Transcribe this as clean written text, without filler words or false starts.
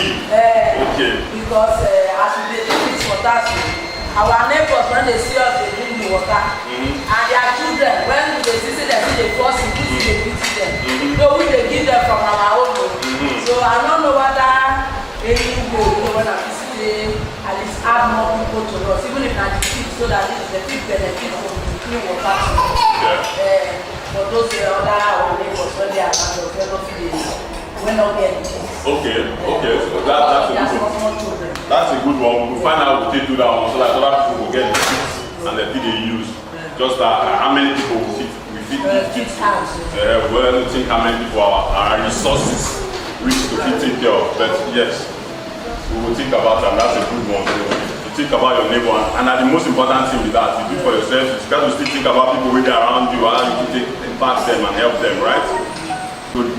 Okay. Because as we dey fix water, our neighbors when they see us they drink the water, and their children when they see them they force it, we dey beat them. So we dey give them from our own. So I don't know whether any way when I visit at least add more people to us, even if not the kids, so that the kids benefit from the clean water. For those other our neighbors when they are not we're not getting this. Okay. So that's a good one. We'll find out we'll do that one so that other people will get the kits and the thing they use. Just how many people we fit these kits. We don't think how many people our resources reach to fit take care of. But yes, we will think about that. That's a good one. You think about your neighbor, and the most important thing with that, you do for yourself, you got to still think about people really around you, how you can impact them and help them, right? Good.